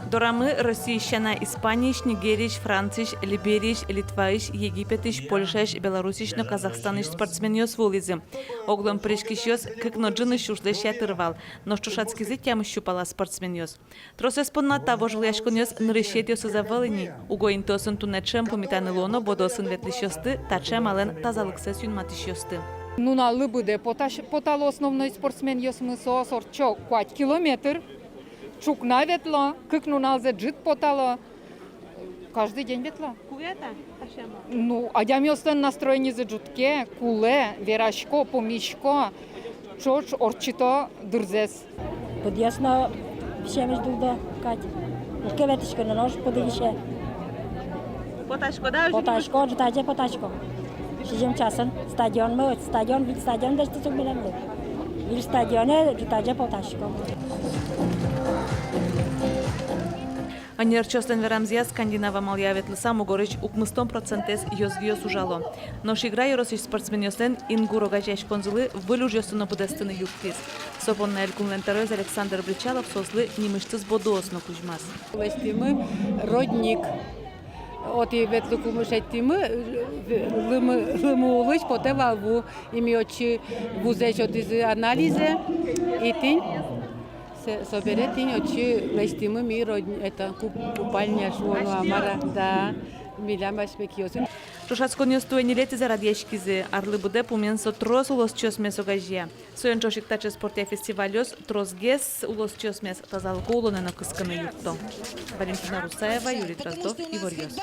Дорамы Россияна, Испанияш, Нигерияш, Францияш, Либерияш, Литваиш, Египетиш, Польшаш, Беларусиш, но Казахстаниш спортсменёс волизы. Оглом пришкишёс, как ноджины шушдеш ятырвал, но штушацкий зытям щупала спортсменёс. Тросес понна того же ляшконёс нрышетёс за волыни. Угоин тосын тунечем помитаны лоно, бодосын ветлищёсты, тачем ален тазалыксес юнматищёсты. Ну на лыбыде потало основной спортсмен смысл сорчо 5 километр. Чук на ветла, как ну налзе джит потало. Каждый день ветла. Кувета? Ну, а я местен настроение за джутке, куле, верашко, помишко, чоч, орчито, дурзес. Подъясно вишемеш дуда, Катя. Ушке ветишко на нож подивише. Поташко, да? Поташко, джутаджа поташко. Шижем часен, стадион мы, стадион, вид стадион, да что сумелем. Вид стадионе, джутаджа поташко. Анерчостен верамзия скандинава малявет лысам угорыч укмыстон процентес йозгиос ужало. Но шигра еросиш спортсменёстен ингурога жеш конзулы вылюжёстуно подестыны юктис. Сопонна элькунлентерез Александр Бричалов сослы немыштыз бодоосно кужмас. Мы родник. От и ветлукумыш этимы лымулыч потевалву имеочи вузеч от из анализа и тень. Соберет тень очи лестимы ми родни это купальня шула мара да милямаш бекиосы. Шушацконёс туэнилети зарадьяшкизе арлы буде пуменсо трос улос чёс месогажья. Соен чошик таче спорте фестивалёс трос гес улос чёс мес тазалку улонено кысканы юкто. Валентина Русаева, Юрий Дроздов, Ивор Ёс.